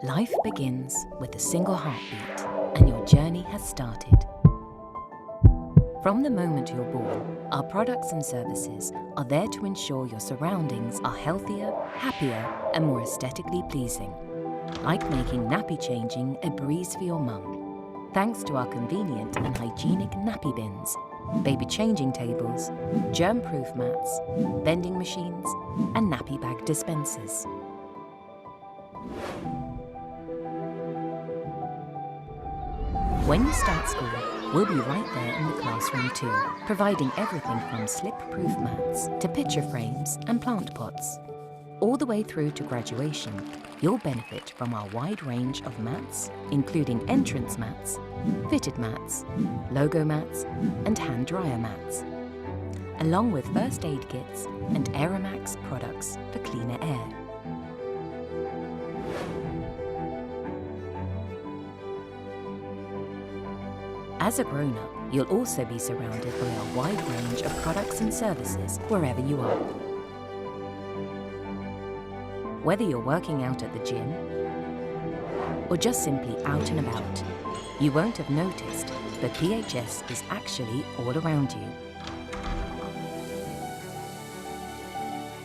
Life begins with a single heartbeat, and your journey has started. From the moment you're born, our products and services are there to ensure your surroundings are healthier, happier, and more aesthetically pleasing. Like making nappy changing a breeze for your mum. Thanks to our convenient and hygienic nappy bins, baby changing tables, germ-proof mats, vending machines, and nappy bag dispensers. When you start school, we'll be right there in the classroom too, providing everything from slip-proof mats to picture frames and plant pots. All the way through to graduation, you'll benefit from our wide range of mats, including entrance mats, fitted mats, logo mats, and hand dryer mats, along with first aid kits and Aeromax products for cleaner air. As a grown-up, you'll also be surrounded by a wide range of products and services wherever you are. Whether you're working out at the gym or just simply out and about, you won't have noticed, but PHS is actually all around you.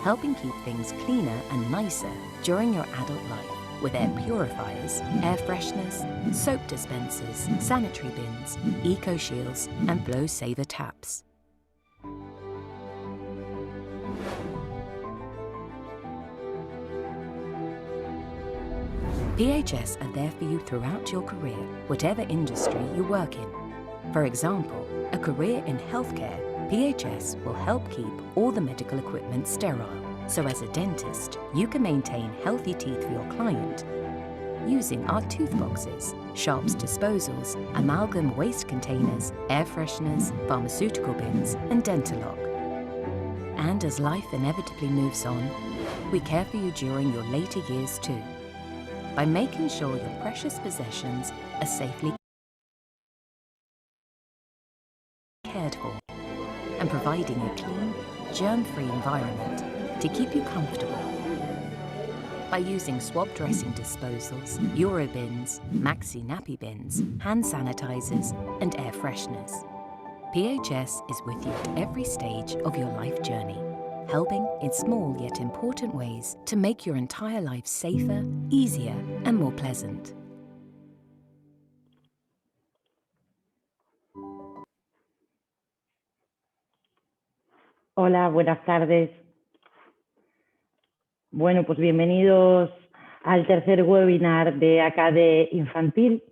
Helping keep things cleaner and nicer during your adult life with air purifiers, air fresheners, soap dispensers, sanitary bins, eco-shields, and blow-saver taps. PHS are there for you throughout your career, whatever industry you work in. For example, a career in healthcare, PHS will help keep all the medical equipment sterile. So as a dentist, you can maintain healthy teeth for your client using our tooth boxes, sharps disposals, amalgam waste containers, air fresheners, pharmaceutical bins, and Dentalock. And as life inevitably moves on, we care for you during your later years too, by making sure your precious possessions are safely cared for and providing a clean, germ-free environment to keep you comfortable. By using swab dressing disposals, Eurobins, Maxi nappy bins, hand sanitizers, and air fresheners. PHS is with you at every stage of your life journey, helping in small yet important ways to make your entire life safer, easier, and more pleasant. Hola, buenas tardes. Bueno, pues bienvenidos al tercer webinar de ACADE Infantil.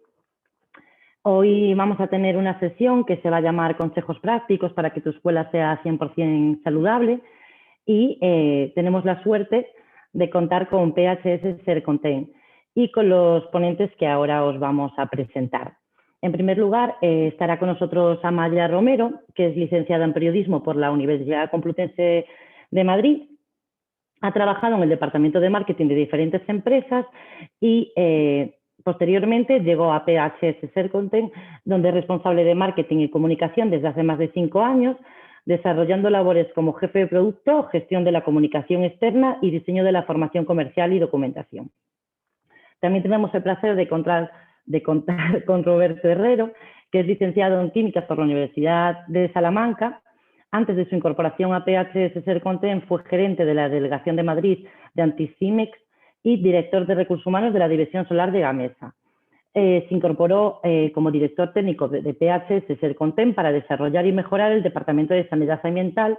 Hoy vamos a tener una sesión que se va a llamar Consejos prácticos para que tu escuela sea 100% saludable y tenemos la suerte de contar con PHS Sercontent y con los ponentes que ahora os vamos a presentar. En primer lugar, estará con nosotros Amaya Romero, que es licenciada en Periodismo por la Universidad Complutense de Madrid. Ha trabajado en el departamento de marketing de diferentes empresas y posteriormente llegó a PHS Sercontent, donde es responsable de marketing y comunicación desde hace más de 5 años, desarrollando labores como jefe de producto, gestión de la comunicación externa y diseño de la formación comercial y documentación. También tenemos el placer de contar con Roberto Herrero, que es licenciado en Químicas por la Universidad de Salamanca. Antes de su incorporación a PHS Sercontent fue gerente de la Delegación de Madrid de Anticimex y director de Recursos Humanos de la División Solar de Gamesa. Se incorporó como director técnico de PHS Sercontent para desarrollar y mejorar el Departamento de Sanidad Ambiental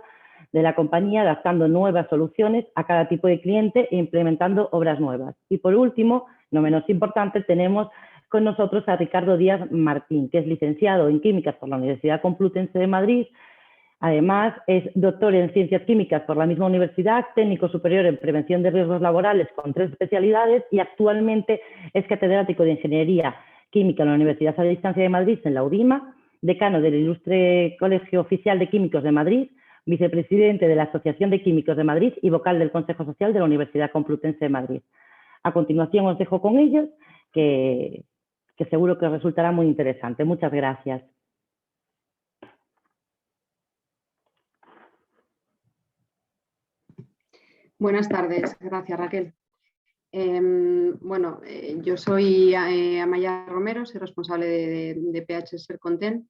de la compañía, adaptando nuevas soluciones a cada tipo de cliente e implementando obras nuevas. Y por último, no menos importante, tenemos con nosotros a Ricardo Díaz Martín, que es licenciado en Químicas por la Universidad Complutense de Madrid. Además, es doctor en Ciencias Químicas por la misma universidad, técnico superior en Prevención de Riesgos Laborales con 3 especialidades y actualmente es catedrático de Ingeniería Química en la Universidad a Distancia de Madrid, en la UDIMA, decano del Ilustre Colegio Oficial de Químicos de Madrid, vicepresidente de la Asociación de Químicos de Madrid y vocal del Consejo Social de la Universidad Complutense de Madrid. A continuación os dejo con ellos, que seguro que os resultará muy interesante. Muchas gracias. Buenas tardes, gracias Raquel. Bueno, yo soy Amaya Romero, soy responsable de PH Ser Content.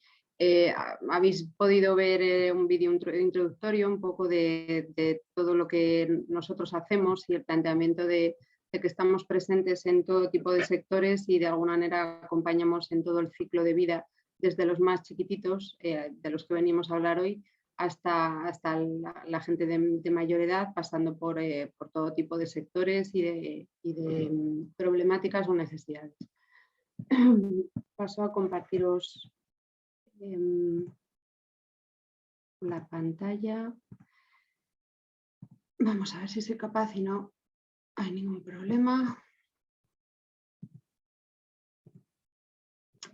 Habéis podido ver un vídeo introductorio un poco de todo lo que nosotros hacemos y el planteamiento de que estamos presentes en todo tipo de sectores y de alguna manera acompañamos en todo el ciclo de vida, desde los más chiquititos, de los que venimos a hablar hoy, hasta la gente de mayor edad, pasando por todo tipo de sectores y de problemáticas o necesidades. Paso a compartiros la pantalla. Vamos a ver si soy capaz y no hay ningún problema.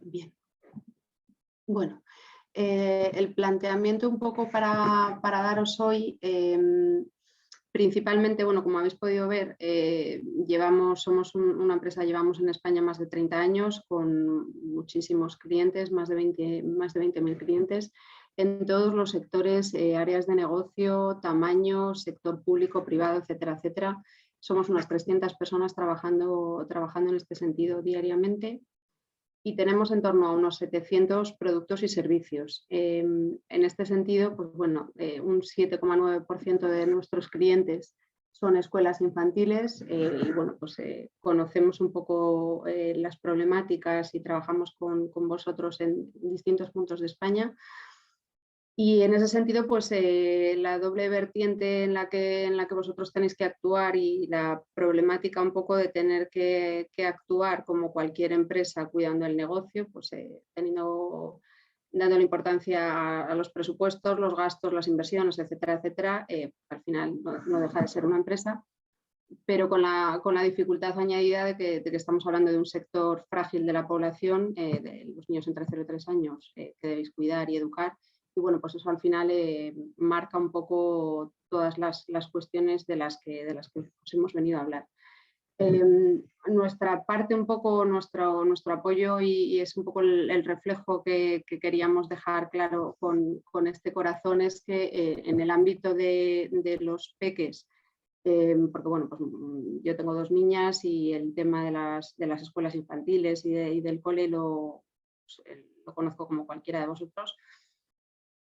Bien. Bueno, el planteamiento un poco para daros hoy, principalmente, bueno, como habéis podido ver, somos una empresa, llevamos en España más de 30 años con muchísimos clientes, más de 20.000 clientes en todos los sectores, áreas de negocio, tamaño, sector público, privado, etcétera, etcétera. Somos unas 300 personas trabajando en este sentido diariamente. Y tenemos en torno a unos 700 productos y servicios. En este sentido, pues bueno, un 7,9% de nuestros clientes son escuelas infantiles y bueno, pues conocemos un poco las problemáticas y trabajamos con vosotros en distintos puntos de España. Y en ese sentido, pues la doble vertiente en la que vosotros tenéis que actuar y la problemática un poco de tener que actuar como cualquier empresa cuidando el negocio, pues dándole importancia a los presupuestos, los gastos, las inversiones, etcétera, etcétera, al final no deja de ser una empresa, pero con la dificultad añadida de que estamos hablando de un sector frágil de la población, de los niños entre 0 y 3 años, que debéis cuidar y educar. Y bueno, pues eso al final marca un poco todas las cuestiones de las que os hemos venido a hablar. Nuestra parte un poco, nuestro apoyo y es un poco el reflejo que queríamos dejar claro con este corazón es que en el ámbito de los peques, porque bueno, pues yo tengo 2 niñas y el tema de las escuelas infantiles y del cole lo conozco como cualquiera de vosotros.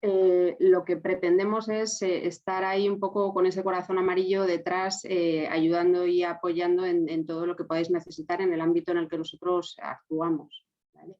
Lo que pretendemos es estar ahí un poco con ese corazón amarillo detrás, ayudando y apoyando en todo lo que podáis necesitar en el ámbito en el que nosotros actuamos, ¿vale?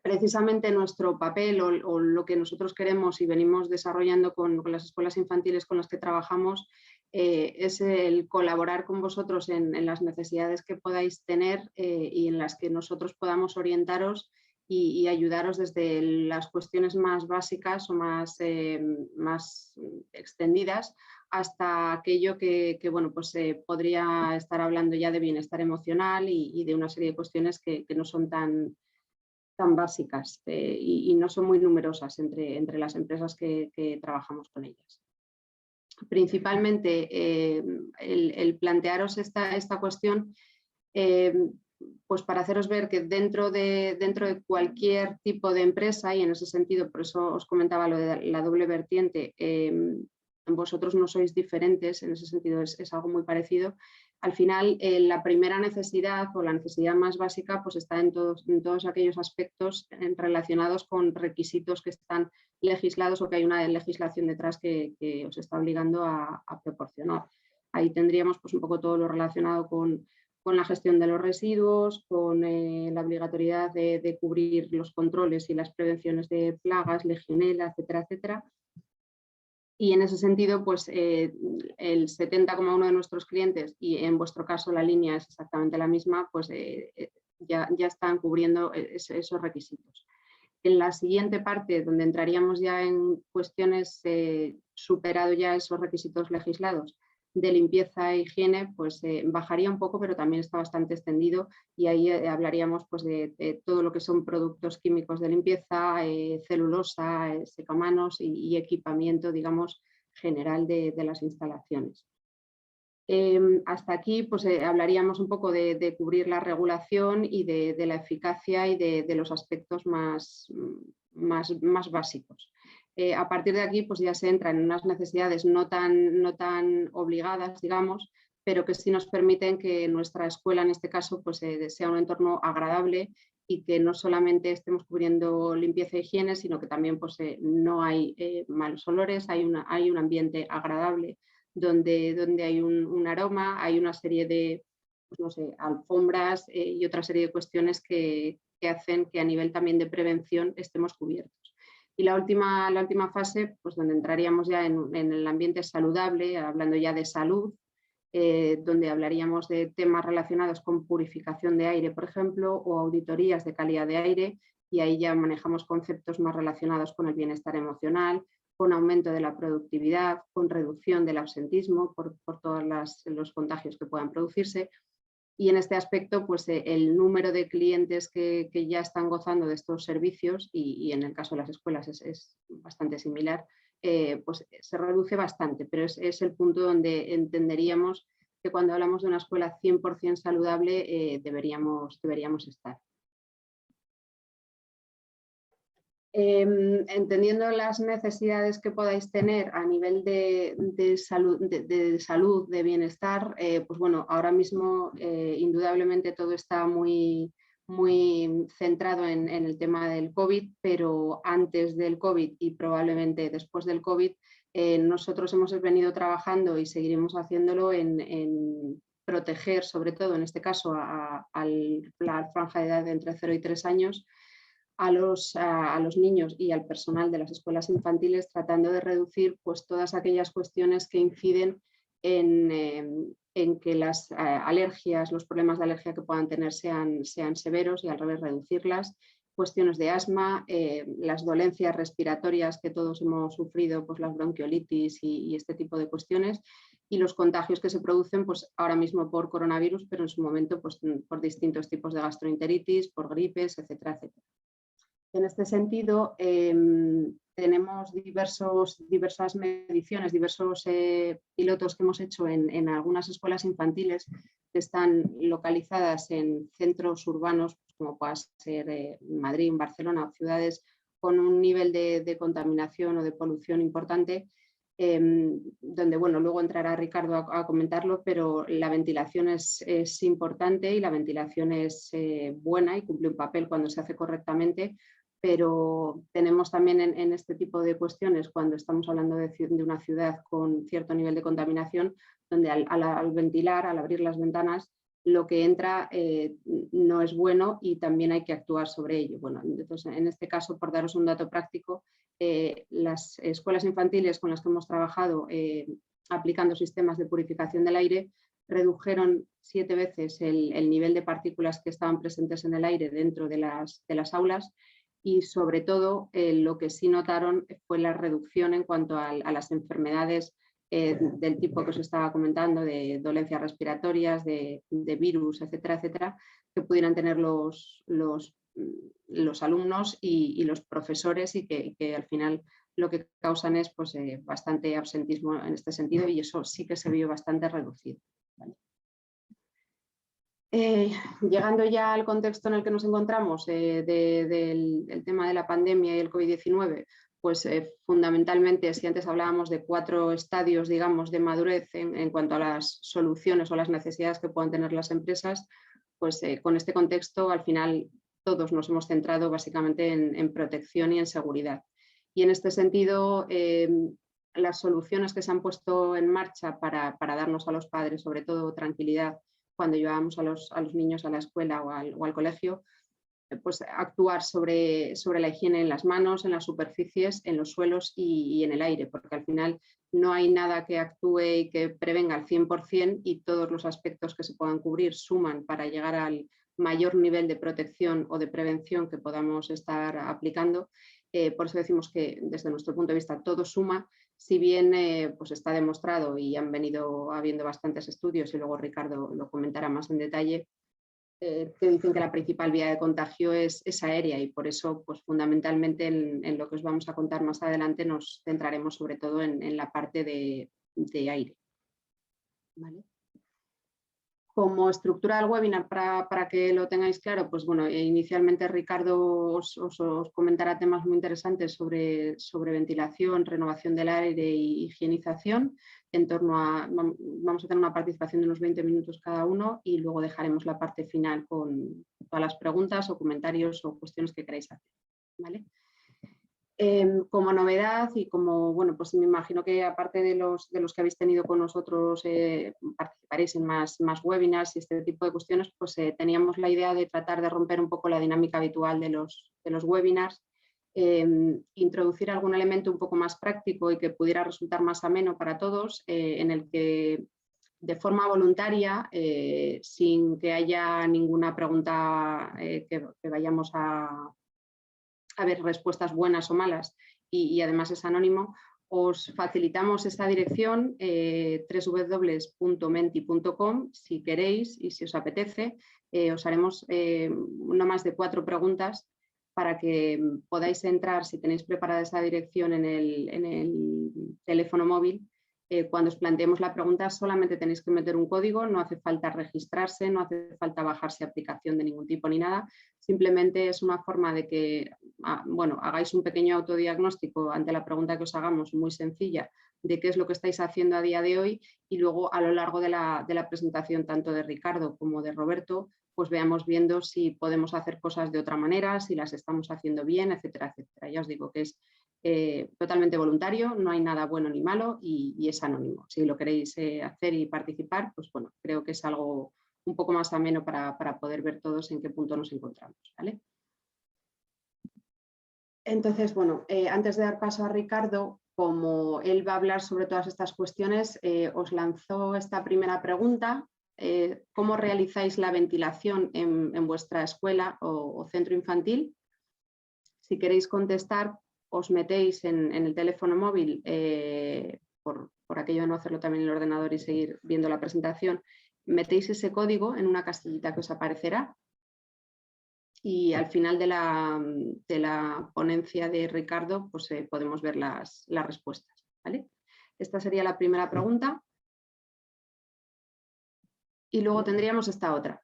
Precisamente nuestro papel o lo que nosotros queremos y venimos desarrollando con las escuelas infantiles con las que trabajamos es el colaborar con vosotros en las necesidades que podáis tener y en las que nosotros podamos orientaros y ayudaros desde las cuestiones más básicas o más extendidas hasta aquello que bueno, pues podría estar hablando ya de bienestar emocional y de una serie de cuestiones que no son tan básicas y no son muy numerosas entre las empresas que trabajamos con ellas. Principalmente el plantearos esta cuestión pues para haceros ver que dentro de cualquier tipo de empresa, y en ese sentido, por eso os comentaba lo de la doble vertiente, vosotros no sois diferentes, en ese sentido es algo muy parecido. Al final, la primera necesidad o la necesidad más básica pues está en todos aquellos aspectos relacionados con requisitos que están legislados o que hay una legislación detrás que os está obligando a proporcionar. Ahí tendríamos pues un poco todo lo relacionado con la gestión de los residuos, con la obligatoriedad de cubrir los controles y las prevenciones de plagas, legionela, etcétera, etcétera. Y en ese sentido, pues el 70,1% de nuestros clientes, y en vuestro caso la línea es exactamente la misma, pues ya están cubriendo esos requisitos. En la siguiente parte, donde entraríamos ya en cuestiones superado ya esos requisitos legislados, de limpieza e higiene, pues bajaría un poco, pero también está bastante extendido y ahí hablaríamos pues, de todo lo que son productos químicos de limpieza, celulosa, secamanos y equipamiento, digamos, general de las instalaciones. Hasta aquí pues, hablaríamos un poco de cubrir la regulación y de la eficacia y de los aspectos más básicos. A partir de aquí pues ya se entra en unas necesidades no tan obligadas, digamos, pero que sí nos permiten que nuestra escuela en este caso pues, sea un entorno agradable y que no solamente estemos cubriendo limpieza e higiene, sino que también pues, no hay malos olores, hay un ambiente agradable donde hay un aroma, hay una serie de pues, no sé, alfombras y otra serie de cuestiones que hacen que a nivel también de prevención estemos cubiertos. Y la última fase, pues donde entraríamos ya en el ambiente saludable, hablando ya de salud, donde hablaríamos de temas relacionados con purificación de aire, por ejemplo, o auditorías de calidad de aire, y ahí ya manejamos conceptos más relacionados con el bienestar emocional, con aumento de la productividad, con reducción del absentismo por todos los contagios que puedan producirse. Y en este aspecto, pues el número de clientes que ya están gozando de estos servicios, y en el caso de las escuelas es bastante similar, pues se reduce bastante, pero es el punto donde entenderíamos que cuando hablamos de una escuela 100% saludable deberíamos estar. Entendiendo las necesidades que podáis tener a nivel de salud, de bienestar, pues bueno, ahora mismo indudablemente todo está muy centrado en el tema del COVID, pero antes del COVID y probablemente después del COVID, nosotros hemos venido trabajando y seguiremos haciéndolo en proteger, sobre todo en este caso, a la franja de edad de entre 0 y 3 años, a los niños y al personal de las escuelas infantiles, tratando de reducir pues, todas aquellas cuestiones que inciden en que las alergias, los problemas de alergia que puedan tener sean severos y al revés reducirlas, cuestiones de asma, las dolencias respiratorias que todos hemos sufrido, pues las bronquiolitis y este tipo de cuestiones, y los contagios que se producen pues, ahora mismo por coronavirus, pero en su momento pues, por distintos tipos de gastroenteritis, por gripes, etcétera, etcétera. En este sentido, tenemos diversas mediciones, diversos pilotos que hemos hecho en algunas escuelas infantiles que están localizadas en centros urbanos, como pueda ser Madrid, Barcelona o ciudades con un nivel de contaminación o de polución importante, donde bueno, luego entrará Ricardo a comentarlo, pero la ventilación es importante y la ventilación es buena y cumple un papel cuando se hace correctamente, pero tenemos también en este tipo de cuestiones, cuando estamos hablando de una ciudad con cierto nivel de contaminación, donde al ventilar, al abrir las ventanas, lo que entra no es bueno y también hay que actuar sobre ello. Bueno, entonces, en este caso, por daros un dato práctico, las escuelas infantiles con las que hemos trabajado aplicando sistemas de purificación del aire redujeron 7 veces el nivel de partículas que estaban presentes en el aire dentro de las aulas, y sobre todo lo que sí notaron fue la reducción en cuanto a las enfermedades del tipo que os estaba comentando, de dolencias respiratorias, de virus, etcétera, etcétera, que pudieran tener los alumnos y los profesores, y que al final lo que causan es pues, bastante absentismo en este sentido, y eso sí que se vio bastante reducido. ¿Vale? Llegando ya al contexto en el que nos encontramos del tema de la pandemia y el COVID-19, pues fundamentalmente, si antes hablábamos de 4 estadios, digamos, de madurez en cuanto a las soluciones o las necesidades que puedan tener las empresas, pues con este contexto al final todos nos hemos centrado básicamente en protección y en seguridad. Y en este sentido, las soluciones que se han puesto en marcha para darnos a los padres, sobre todo, tranquilidad cuando llevábamos a los niños a la escuela o al colegio, pues actuar sobre la higiene en las manos, en las superficies, en los suelos y en el aire, porque al final no hay nada que actúe y que prevenga al 100%, y todos los aspectos que se puedan cubrir suman para llegar al mayor nivel de protección o de prevención que podamos estar aplicando. Por eso decimos que desde nuestro punto de vista todo suma, si bien pues está demostrado y han venido habiendo bastantes estudios, y luego Ricardo lo comentará más en detalle, que dicen que la principal vía de contagio es aérea, y por eso pues fundamentalmente en lo que os vamos a contar más adelante nos centraremos sobre todo en la parte de aire. ¿Vale? Como estructura del webinar, para que lo tengáis claro, pues bueno, inicialmente Ricardo os comentará temas muy interesantes sobre ventilación, renovación del aire e higienización. Vamos a tener una participación de unos 20 minutos cada uno y luego dejaremos la parte final con todas las preguntas o comentarios o cuestiones que queráis hacer, ¿vale? Como novedad y como, bueno, pues me imagino que aparte de los que habéis tenido con nosotros, participaréis en más webinars y este tipo de cuestiones, pues teníamos la idea de tratar de romper un poco la dinámica habitual de los webinars, introducir algún elemento un poco más práctico y que pudiera resultar más ameno para todos, en el que de forma voluntaria, sin que haya ninguna pregunta que vayamos a ver respuestas buenas o malas y además es anónimo, os facilitamos esta dirección www.menti.com si queréis y si os apetece. Os haremos no más de 4 preguntas para que podáis entrar, si tenéis preparada esa dirección en el teléfono móvil. Cuando os planteemos la pregunta solamente tenéis que meter un código, no hace falta registrarse, no hace falta bajarse aplicación de ningún tipo ni nada, simplemente es una forma de que bueno, hagáis un pequeño autodiagnóstico ante la pregunta que os hagamos, muy sencilla, de qué es lo que estáis haciendo a día de hoy y luego a lo largo de la presentación tanto de Ricardo como de Roberto, pues veamos viendo si podemos hacer cosas de otra manera, si las estamos haciendo bien, etcétera, etcétera. Ya os digo que es totalmente voluntario, no hay nada bueno ni malo y es anónimo. Si lo queréis hacer y participar, pues bueno, creo que es algo un poco más ameno para poder ver todos en qué punto nos encontramos, ¿vale? Entonces, bueno, antes de dar paso a Ricardo, como él va a hablar sobre todas estas cuestiones, os lanzó esta primera pregunta. ¿Cómo realizáis la ventilación en vuestra escuela o centro infantil? Si queréis contestar, os metéis en el teléfono móvil, por aquello de no hacerlo también en el ordenador y seguir viendo la presentación, metéis ese código en una casillita que os aparecerá y al final de la ponencia de Ricardo pues, podemos ver las respuestas, ¿vale? Esta sería la primera pregunta. Y luego tendríamos esta otra.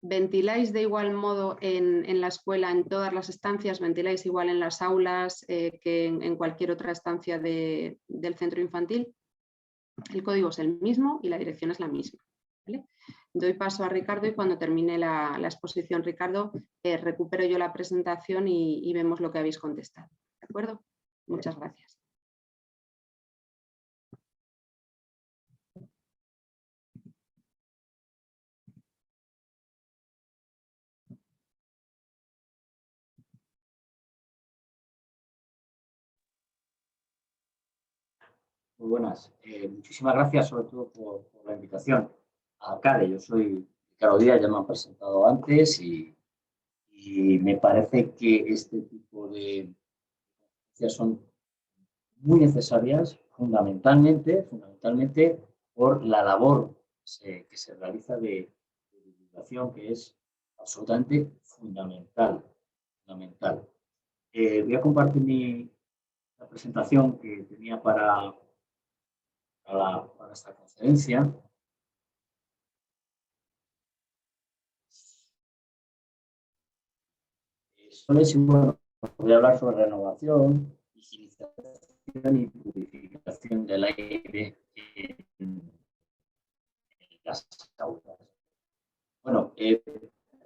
¿Ventiláis de igual modo en la escuela, en todas las estancias? ¿Ventiláis igual en las aulas que en cualquier otra estancia del centro infantil? El código es el mismo y la dirección es la misma, ¿vale? Doy paso a Ricardo y cuando termine la exposición, Ricardo, recupero yo la presentación y vemos lo que habéis contestado. ¿De acuerdo? Muchas gracias. Muy buenas. Muchísimas gracias sobre todo por la invitación a CADE. Yo soy Ricardo Díaz, ya me han presentado antes y me parece que este tipo de conferencias son muy necesarias fundamentalmente por la labor que se realiza de divulgación, que es absolutamente fundamental. Voy a compartir la presentación que tenía para esta conferencia. Bueno, voy a hablar sobre renovación, higienización y purificación del aire en las aulas. Bueno,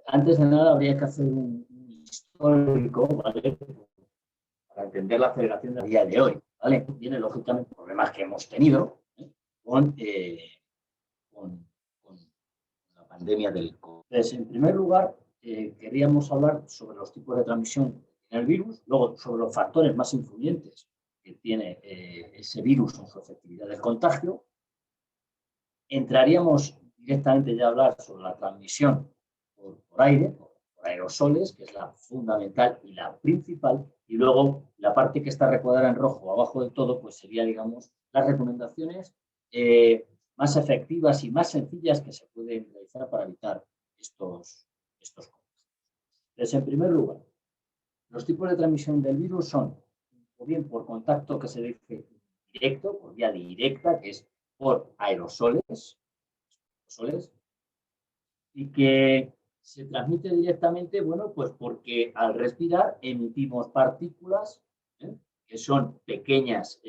antes de nada habría que hacer un histórico, ¿vale? Para entender la aceleración del día de hoy, ¿vale? Viene lógicamente problemas que hemos tenido con la pandemia del COVID. Entonces, en primer lugar, queríamos hablar sobre los tipos de transmisión en el virus, luego sobre los factores más influyentes que tiene ese virus en su efectividad del contagio. Entraríamos directamente ya a hablar sobre la transmisión por aire, por aerosoles, que es la fundamental y la principal, y luego la parte que está recuadrada en rojo abajo de todo, pues sería, digamos, las recomendaciones más efectivas y más sencillas que se pueden realizar para evitar estos contagios. Entonces, en primer lugar, los tipos de transmisión del virus son o bien por contacto, que se dice directo, por vía directa, que es por aerosoles, y que se transmite directamente, bueno, pues porque al respirar emitimos partículas, que son pequeñas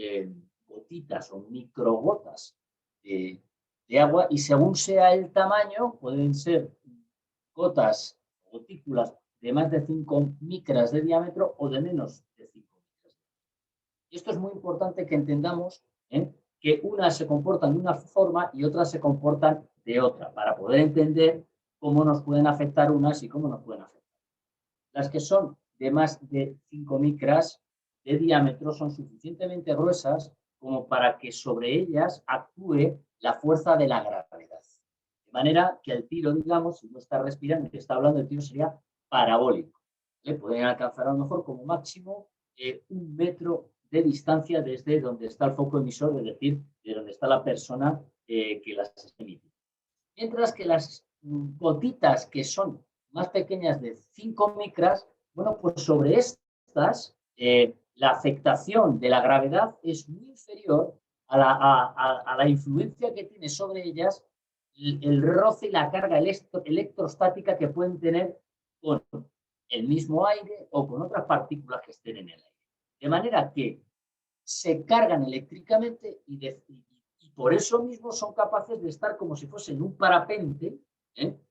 gotitas o microgotas de agua, y según sea el tamaño, pueden ser gotas, gotículas de más de 5 micras de diámetro o de menos de 5 micras. Y esto es muy importante que entendamos que unas se comportan de una forma y otras se comportan de otra, para poder entender cómo nos pueden afectar unas y cómo nos pueden afectar. Las que son de más de 5 micras de diámetro son suficientemente gruesas como para que sobre ellas actúe la fuerza de la gravedad. De manera que el tiro, digamos, si no está respirando y que está hablando, el tiro sería parabólico. Pueden alcanzar a lo mejor como máximo 1 metro de distancia desde donde está el foco emisor, es decir, de donde está la persona que las emite. Mientras que las gotitas que son más pequeñas de 5 micras, bueno, pues sobre estas la afectación de la gravedad es muy inferior a la influencia que tiene sobre ellas el roce y la carga electrostática que pueden tener con el mismo aire o con otras partículas que estén en el aire. De manera que se cargan eléctricamente y por eso mismo son capaces de estar como si fuesen un parapente,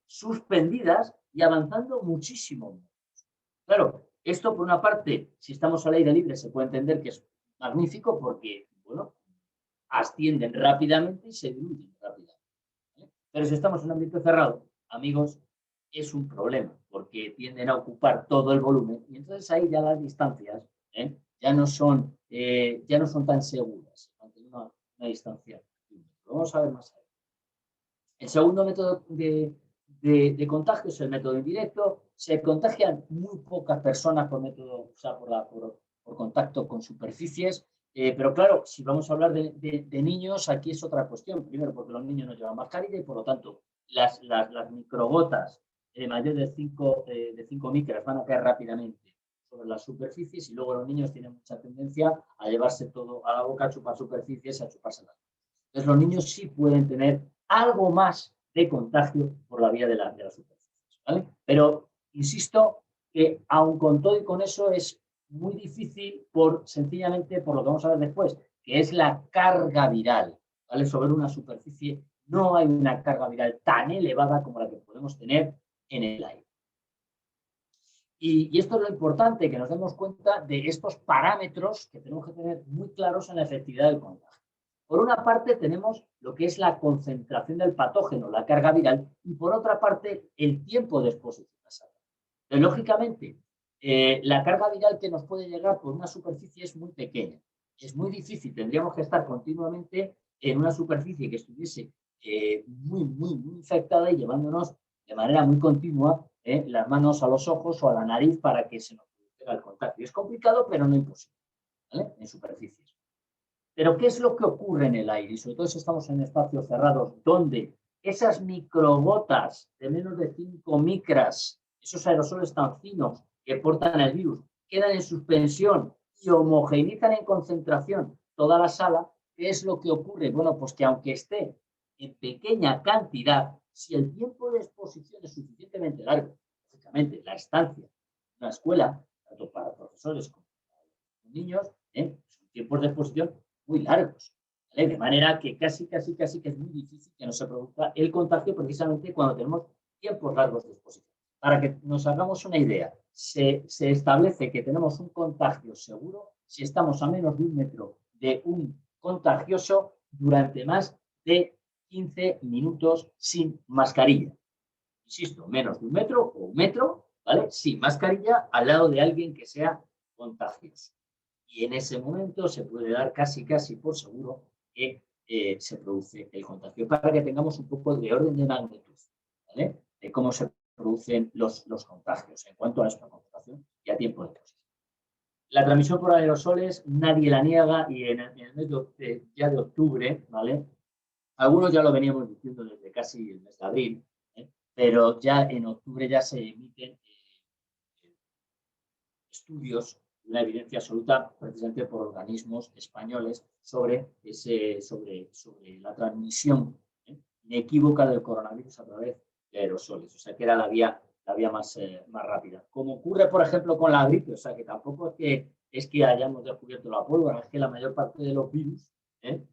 suspendidas y avanzando muchísimo. Claro, esto por una parte, si estamos al aire libre, se puede entender que es magnífico porque, bueno, ascienden rápidamente y se diluyen rápidamente. Pero si estamos en un ambiente cerrado, amigos, es un problema porque tienden a ocupar todo el volumen y entonces ahí ya las distancias ya no son tan seguras. Mantener una distancia. Lo vamos a ver más adelante. El segundo método de contagio es el método indirecto. Se contagian muy pocas personas por método, o sea, por contacto con superficies. Pero claro, si vamos a hablar de niños, aquí es otra cuestión. Primero, porque los niños no llevan mascarilla y por lo tanto las microgotas mayores de 5 micras van a caer rápidamente sobre las superficies y luego los niños tienen mucha tendencia a llevarse todo a la boca, a chupar superficies, a chuparse las. Entonces los niños sí pueden tener algo más de contagio por la vía de las superficies, ¿vale? Pero insisto que aun con todo y con eso es muy difícil sencillamente por lo que vamos a ver después, que es la carga viral, ¿vale? Sobre una superficie no hay una carga viral tan elevada como la que podemos tener en el aire. Y esto es lo importante, que nos demos cuenta de estos parámetros que tenemos que tener muy claros en la efectividad del contagio. Por una parte tenemos lo que es la concentración del patógeno, la carga viral, y por otra parte el tiempo de exposición a esa carga. Lógicamente, la carga viral que nos puede llegar por una superficie es muy pequeña. Es muy difícil, tendríamos que estar continuamente en una superficie que estuviese muy infectada y llevándonos de manera muy continua las manos a los ojos o a la nariz para que se nos produzca el contacto. Es complicado, pero no imposible, ¿vale? En superficies. Pero ¿qué es lo que ocurre en el aire? Y sobre todo si estamos en espacios cerrados, donde esas microgotas de menos de 5 micras, esos aerosoles tan finos que portan el virus, quedan en suspensión y homogeneizan en concentración toda la sala, ¿qué es lo que ocurre? Bueno, pues que aunque esté en pequeña cantidad, si el tiempo de exposición es suficientemente largo, lógicamente la estancia en una escuela, tanto para profesores como para niños, son tiempos de exposición muy largos, ¿vale? De manera que casi que es muy difícil que no se produzca el contagio precisamente cuando tenemos tiempos largos de exposición. Para que nos hagamos una idea, se establece que tenemos un contagio seguro si estamos a menos de 1 metro de un contagioso durante más de 15 minutos sin mascarilla. Insisto, menos de 1 metro o 1 metro, ¿vale? Sin mascarilla al lado de alguien que sea contagioso. Y en ese momento se puede dar casi por seguro que se produce el contagio, para que tengamos un poco de orden de magnitud, ¿vale? De cómo se producen los contagios en cuanto a esta concentración y a tiempo de exposición. La transmisión por aerosoles nadie la niega y en el mes ya de octubre, ¿vale? Algunos ya lo veníamos diciendo desde casi el mes de abril, pero ya en octubre ya se emiten estudios, una evidencia absoluta precisamente por organismos españoles sobre la transmisión inequívoca del coronavirus a través aerosoles, o sea que era la vía más rápida. Como ocurre, por ejemplo, con la gripe, o sea que tampoco es que hayamos descubierto la pólvora, es que la mayor parte de los virus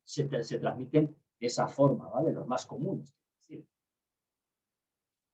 se transmiten de esa forma, ¿vale? Los más comunes. Es decir,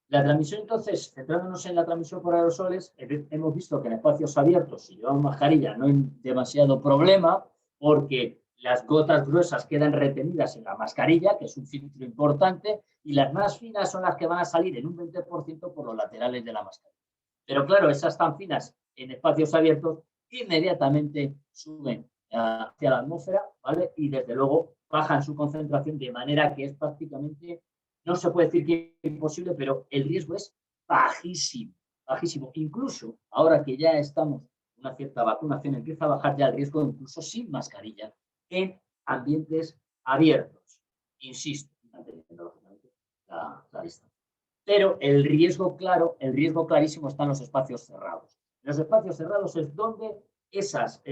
la transmisión, entonces, centrándonos en la transmisión por aerosoles, hemos visto que en espacios abiertos, si llevamos mascarilla, no hay demasiado problema, porque las gotas gruesas quedan retenidas en la mascarilla, que es un filtro importante, y las más finas son las que van a salir en un 20% por los laterales de la mascarilla. Pero claro, esas tan finas en espacios abiertos inmediatamente suben hacia la atmósfera, ¿vale? Y desde luego bajan su concentración de manera que es prácticamente, no se puede decir que es imposible, pero el riesgo es bajísimo, bajísimo. Incluso ahora que ya estamos en una cierta vacunación, empieza a bajar ya el riesgo incluso sin mascarilla en ambientes abiertos. Insisto, manteniendo lógicamente la distancia. Pero el riesgo clarísimo está en los espacios cerrados. En los espacios cerrados es donde esas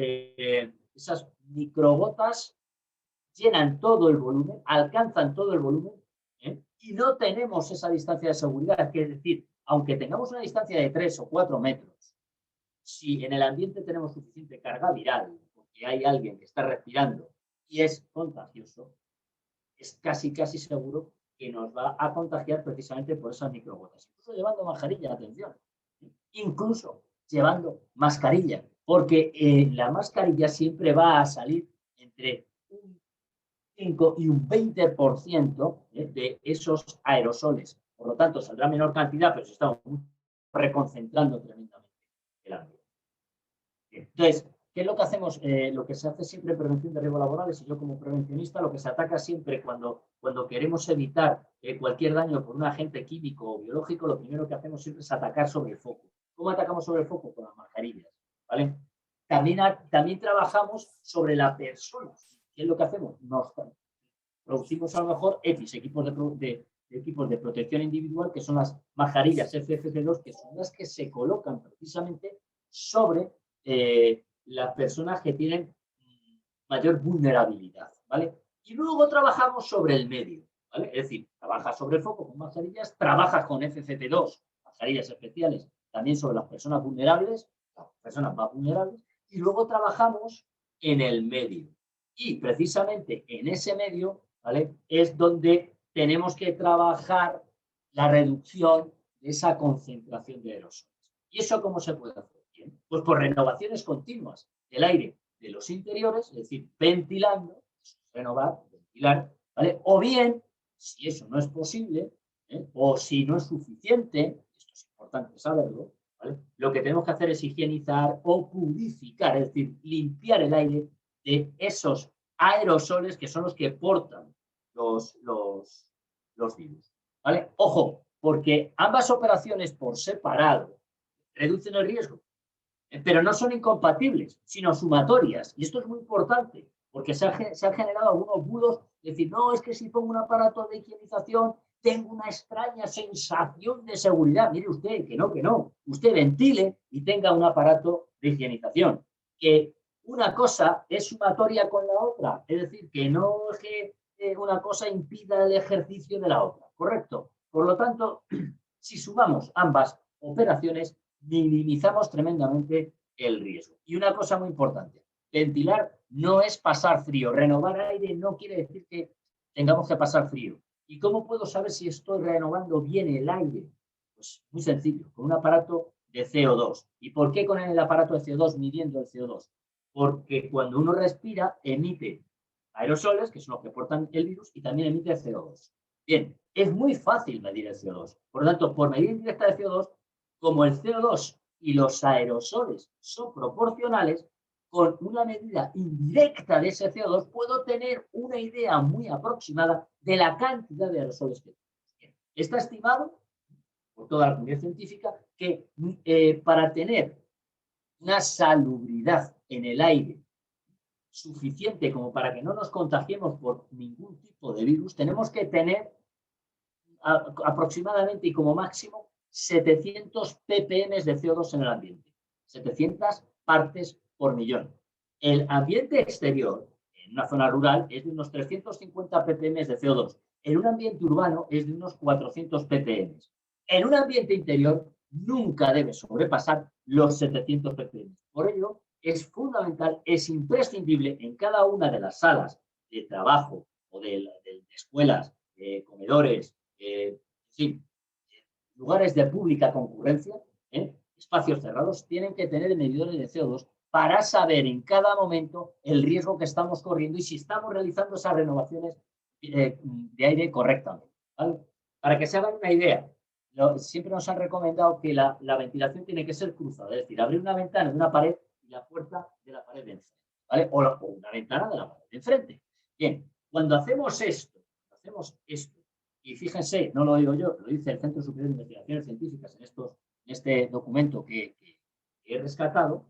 microgotas llenan todo el volumen, alcanzan todo el volumen, y no tenemos esa distancia de seguridad. Es decir, aunque tengamos una distancia de 3 o 4 metros, si en el ambiente tenemos suficiente carga viral, porque hay alguien que está respirando y es contagioso, es casi seguro que nos va a contagiar precisamente por esas microgotas. Incluso llevando mascarilla, atención, incluso llevando mascarilla, porque la mascarilla siempre va a salir entre un 5 y un 20% de esos aerosoles. Por lo tanto, saldrá menor cantidad, pero se está reconcentrando tremendamente el ambiente. Entonces, ¿qué es lo que hacemos? Lo que se hace siempre en prevención de riesgos laborales, y yo como prevencionista, lo que se ataca siempre cuando queremos evitar cualquier daño por un agente químico o biológico, lo primero que hacemos siempre es atacar sobre el foco. ¿Cómo atacamos sobre el foco? Con las mascarillas, ¿vale? También trabajamos sobre la persona. ¿Qué es lo que hacemos? Nos producimos a lo mejor equipos de protección individual, que son las mascarillas FFP2, que son las que se colocan precisamente sobre las personas que tienen mayor vulnerabilidad, ¿vale? Y luego trabajamos sobre el medio, ¿vale? Es decir, trabajas sobre el foco con mascarillas, trabajas con FFP2, mascarillas especiales, también sobre las personas vulnerables, las personas más vulnerables, y luego trabajamos en el medio. Y precisamente en ese medio, ¿vale?, es donde tenemos que trabajar la reducción de esa concentración de aerosoles. ¿Y eso cómo se puede hacer? Bien, pues por renovaciones continuas del aire de los interiores, es decir, ventilando, renovar, ventilar, ¿vale? O bien, si eso no es posible, o si no es suficiente, esto es importante saberlo, ¿vale?, lo que tenemos que hacer es higienizar o purificar, es decir, limpiar el aire de esos aerosoles que son los que portan los virus, ¿vale? Ojo, porque ambas operaciones por separado reducen el riesgo, pero no son incompatibles, sino sumatorias. Y esto es muy importante, porque se han generado algunos bulos, decir, no, es que si pongo un aparato de higienización tengo una extraña sensación de seguridad. Mire usted, que no. Usted ventile y tenga un aparato de higienización. Que una cosa es sumatoria con la otra, es decir, que no es que una cosa impida el ejercicio de la otra, ¿correcto? Por lo tanto, si sumamos ambas operaciones, minimizamos tremendamente el riesgo. Y una cosa muy importante, ventilar no es pasar frío, renovar aire no quiere decir que tengamos que pasar frío. ¿Y cómo puedo saber si estoy renovando bien el aire? Pues muy sencillo, con un aparato de CO2. ¿Y por qué con el aparato de CO2 midiendo el CO2? Porque cuando uno respira, emite aerosoles, que son los que portan el virus, y también emite CO2. Bien, es muy fácil medir el CO2. Por lo tanto, por medida indirecta de CO2, como el CO2 y los aerosoles son proporcionales, con una medida indirecta de ese CO2 puedo tener una idea muy aproximada de la cantidad de aerosoles que tengo. Está estimado por toda la comunidad científica que para tener una salubridad en el aire suficiente como para que no nos contagiemos por ningún tipo de virus, tenemos que tener aproximadamente y como máximo 700 ppm de CO2 en el ambiente. 700 partes por millón. El ambiente exterior, en una zona rural, es de unos 350 ppm de CO2. En un ambiente urbano es de unos 400 ppm. En un ambiente interior nunca debe sobrepasar los 700 ppm. Por ello, es fundamental, es imprescindible en cada una de las salas de trabajo o de escuelas, comedores, en fin, lugares de pública concurrencia, espacios cerrados, tienen que tener medidores de CO2 para saber en cada momento el riesgo que estamos corriendo y si estamos realizando esas renovaciones de aire correctamente, ¿vale? Para que se hagan una idea, siempre nos han recomendado que la ventilación tiene que ser cruzada, es decir, abrir una ventana de una pared y la puerta de la pared de enfrente, ¿vale? O una ventana de la pared de enfrente. Bien, cuando hacemos esto, y fíjense, no lo digo yo, lo dice el Centro Superior de Investigaciones Científicas en este documento que he rescatado,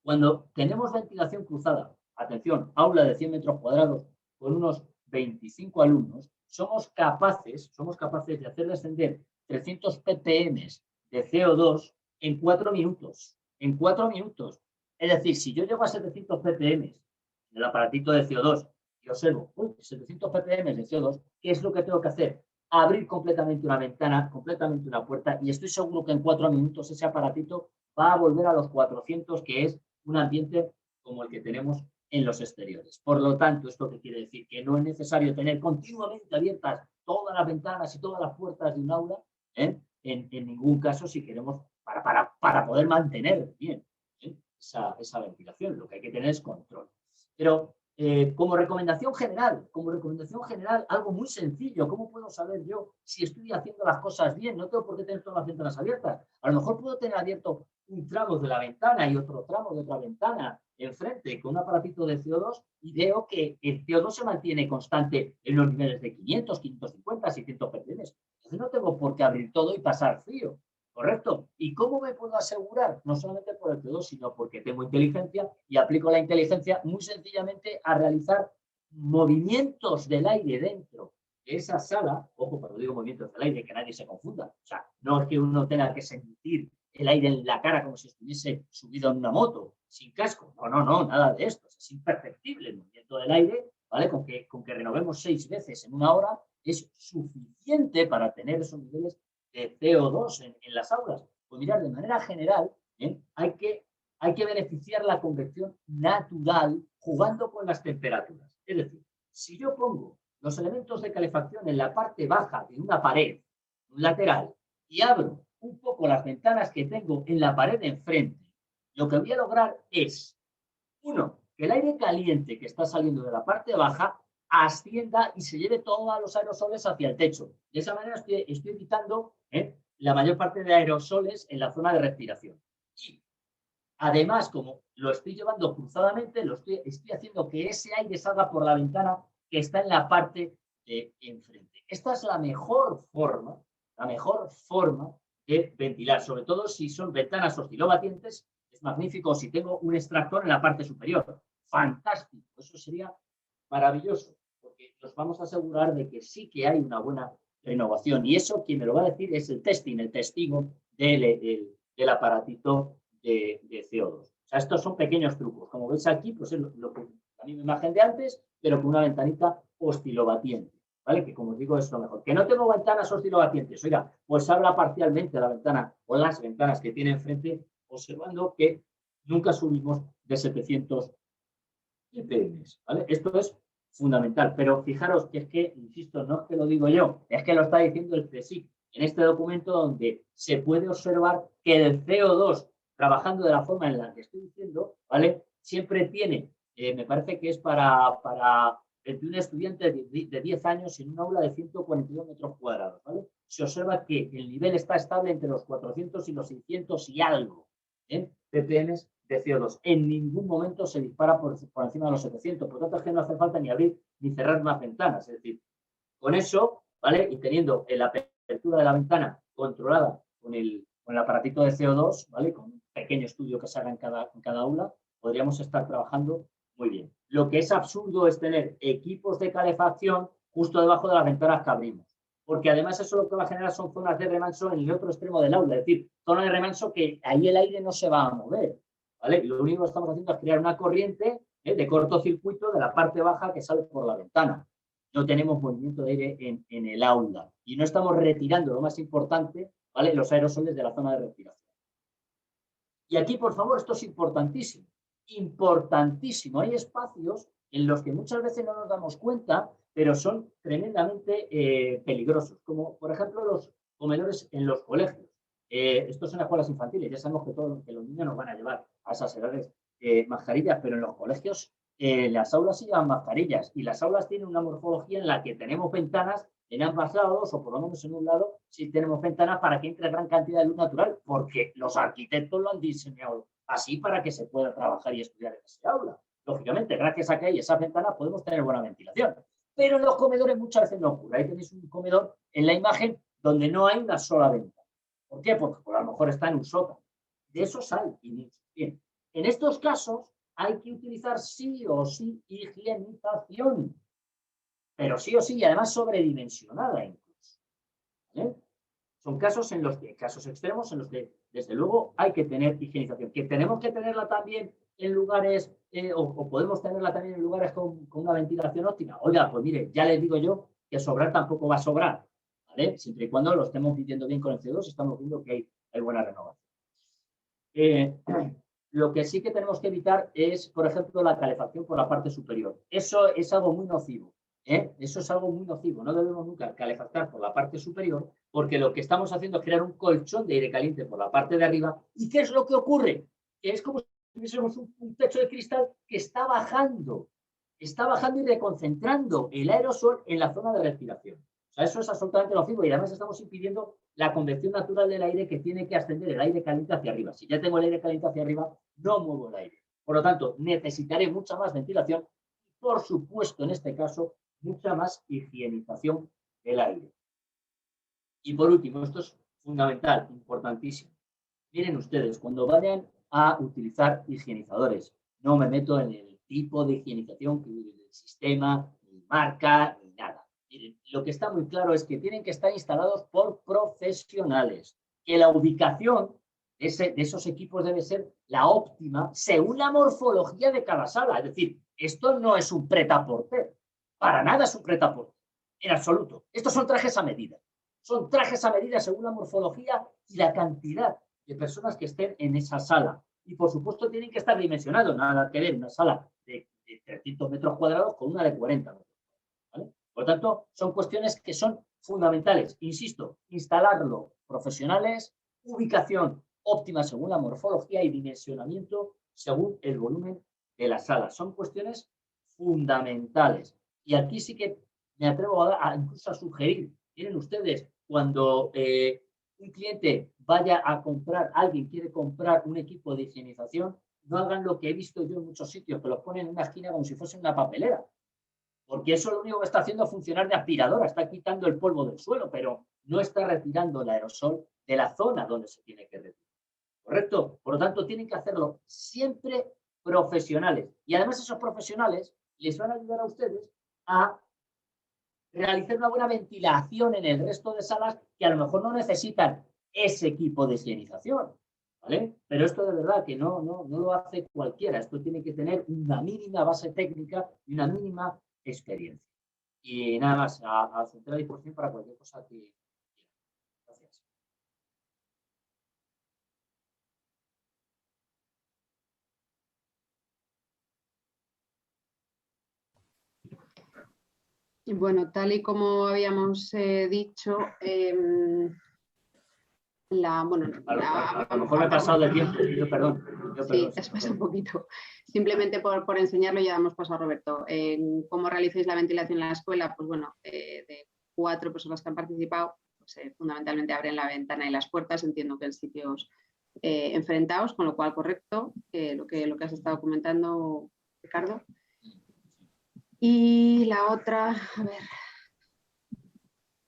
cuando tenemos ventilación cruzada, atención, aula de 100 metros cuadrados con unos 25 alumnos, somos capaces de hacer descender 300 ppm de CO2 en 4 minutos. En 4 minutos. Es decir, si yo llego a 700 ppm del aparatito de CO2 y observo, 700 ppm de CO2, ¿qué es lo que tengo que hacer? Abrir completamente una ventana, completamente una puerta, y estoy seguro que en 4 minutos ese aparatito va a volver a los 400, que es un ambiente como el que tenemos en los exteriores. Por lo tanto, ¿esto qué quiere decir? Que no es necesario tener continuamente abiertas todas las ventanas y todas las puertas de un aula, en ningún caso, si queremos, para poder mantener bien esa ventilación. Lo que hay que tener es control. Pero como recomendación general, algo muy sencillo. ¿Cómo puedo saber yo si estoy haciendo las cosas bien? No tengo por qué tener todas las ventanas abiertas. A lo mejor puedo tener abierto un tramo de la ventana y otro tramo de otra ventana enfrente con un aparatito de CO2 y veo que el CO2 se mantiene constante en los niveles de 500, 550, 600 ppm. Entonces no tengo por qué abrir todo y pasar frío. ¿Correcto? ¿Y cómo me puedo asegurar? No solamente por el CO2, sino porque tengo inteligencia y aplico la inteligencia muy sencillamente a realizar movimientos del aire dentro de esa sala. Ojo, cuando digo movimientos del aire, que nadie se confunda. O sea, no es que uno tenga que sentir el aire en la cara como si estuviese subido en una moto, sin casco. No, nada de esto. Es imperceptible el movimiento del aire, ¿vale? Con que renovemos 6 veces en una hora es suficiente para tener esos niveles de CO2 en las aulas. Pues mirar, de manera general, hay que beneficiar la convección natural jugando con las temperaturas. Es decir, si yo pongo los elementos de calefacción en la parte baja de una pared, un lateral, y abro un poco las ventanas que tengo en la pared de enfrente, lo que voy a lograr es, uno, que el aire caliente que está saliendo de la parte baja ascienda y se lleve todos los aerosoles hacia el techo. De esa manera estoy evitando la mayor parte de aerosoles en la zona de respiración. Y además, como lo estoy llevando cruzadamente, estoy haciendo que ese aire salga por la ventana que está en la parte de enfrente. Esta es la mejor forma de ventilar, sobre todo si son ventanas oscilobatientes. Es magnífico si tengo un extractor en la parte superior. Fantástico, eso sería maravilloso, porque nos vamos a asegurar de que sí que hay una buena renovación. Y eso quien me lo va a decir es el testigo del aparatito de CO2. O sea, estos son pequeños trucos. Como veis aquí, pues es la misma imagen de antes, pero con una ventanita oscilobatiente, ¿vale? Que como os digo es lo mejor. Que no tengo ventanas oscilobatientes, oiga, pues habla parcialmente la ventana o las ventanas que tiene enfrente, observando que nunca subimos de 700 ppm, ¿vale? Esto es fundamental, pero fijaros que es que, insisto, no es que lo digo yo, es que lo está diciendo el CSIC en este documento donde se puede observar que el CO2, trabajando de la forma en la que estoy diciendo, ¿vale? Siempre tiene, me parece que es para 21 estudiantes de 10 años en un aula de 142 metros cuadrados, ¿vale? Se observa que el nivel está estable entre los 400 y los 600 y algo, ppm de CO2. En ningún momento se dispara por encima de los 700. Por lo tanto, es que no hace falta ni abrir ni cerrar más ventanas. Es decir, con eso, ¿vale? Y teniendo la apertura de la ventana controlada con el aparatito de CO2, ¿vale? Con un pequeño estudio que se haga en cada aula, podríamos estar trabajando muy bien. Lo que es absurdo es tener equipos de calefacción justo debajo de las ventanas que abrimos. Porque además eso lo que va a generar son zonas de remanso en el otro extremo del aula. Es decir, zona de remanso que ahí el aire no se va a mover, ¿vale? Y lo único que estamos haciendo es crear una corriente de cortocircuito de la parte baja que sale por la ventana. No tenemos movimiento de aire en el aula. Y no estamos retirando, lo más importante, ¿vale? Los aerosoles de la zona de respiración. Y aquí, por favor, esto es importantísimo. Importantísimo. Hay espacios en los que muchas veces no nos damos cuenta, pero son tremendamente peligrosos, como por ejemplo los comedores en los colegios. Estos son escuelas infantiles, ya sabemos que los niños nos van a llevar a esas edades mascarillas, pero en los colegios las aulas sí llevan mascarillas y las aulas tienen una morfología en la que tenemos ventanas en ambos lados, o por lo menos en un lado, sí tenemos ventanas para que entre gran cantidad de luz natural, porque los arquitectos lo han diseñado así para que se pueda trabajar y estudiar en ese aula. Lógicamente, gracias a que hay esas ventanas podemos tener buena ventilación. Pero en los comedores muchas veces no ocurre. Ahí tenéis un comedor en la imagen donde no hay una sola ventana. ¿Por qué? Porque a lo mejor está en un sótano. De esos hay. Bien. En estos casos hay que utilizar sí o sí higienización. Pero sí o sí, y además sobredimensionada incluso. ¿Vale? Son casos extremos en los que, desde luego, hay que tener higienización. Que tenemos que tenerla también en lugares, o podemos tenerla también en lugares con una ventilación óptima. Oiga, pues mire, ya les digo yo que sobrar tampoco va a sobrar, ¿vale? Siempre y cuando lo estemos viviendo bien con el CO2, estamos viendo que hay buena renovación. Lo que sí que tenemos que evitar es, por ejemplo, la calefacción por la parte superior. Eso es algo muy nocivo. Eso es algo muy nocivo. No debemos nunca calefactar por la parte superior, porque lo que estamos haciendo es crear un colchón de aire caliente por la parte de arriba. ¿Y qué es lo que ocurre? Que es como si tuviésemos un techo de cristal que está bajando y reconcentrando el aerosol en la zona de respiración. O sea, eso es absolutamente nocivo y además estamos impidiendo la convección natural del aire, que tiene que ascender el aire caliente hacia arriba. Si ya tengo el aire caliente hacia arriba, no muevo el aire. Por lo tanto, necesitaré mucha más ventilación y, por supuesto, en este caso, mucha más higienización del aire. Y por último, esto es fundamental, importantísimo. Miren ustedes, cuando vayan a utilizar higienizadores, no me meto en el tipo de higienización, el sistema, ni marca, ni nada. Miren, lo que está muy claro es que tienen que estar instalados por profesionales, que la ubicación de esos equipos debe ser la óptima según la morfología de cada sala. Es decir, esto no es un prêt-à-porter, para nada es un prêt-à-porter, en absoluto. Estos son trajes a medida. Son trajes a medida según la morfología y la cantidad de personas que estén en esa sala. Y, por supuesto, tienen que estar dimensionados. Nada que ver una sala de 300 metros cuadrados con una de 40 metros. ¿Vale? Por lo tanto, son cuestiones que son fundamentales. Insisto, instalarlo profesionales, ubicación óptima según la morfología y dimensionamiento según el volumen de la sala. Son cuestiones fundamentales. Y aquí sí que me atrevo incluso a sugerir, miren ustedes, cuando un cliente vaya a comprar, alguien quiere comprar un equipo de higienización, no hagan lo que he visto yo en muchos sitios, que los ponen en una esquina como si fuese una papelera. Porque eso lo único que está haciendo es funcionar de aspiradora, está quitando el polvo del suelo, pero no está retirando el aerosol de la zona donde se tiene que retirar. ¿Correcto? Por lo tanto, tienen que hacerlo siempre profesionales. Y además esos profesionales les van a ayudar a ustedes a realizar una buena ventilación en el resto de salas que a lo mejor no necesitan ese equipo de higienización, ¿vale? Pero esto de verdad que no lo hace cualquiera. Esto tiene que tener una mínima base técnica y una mínima experiencia. Y nada más, a su entera disposición para cualquier cosa que quieran. Gracias. Bueno, tal y como habíamos dicho, A lo mejor me he pasado del tiempo, perdón. Sí, después un poquito. Simplemente por enseñarlo ya damos paso a Roberto. ¿Cómo realizáis la ventilación en la escuela? Pues bueno, de 4 personas que han participado, pues, fundamentalmente abren la ventana y las puertas, entiendo que en sitios enfrentados, con lo cual correcto, lo que has estado comentando, Ricardo. Y la otra, a ver,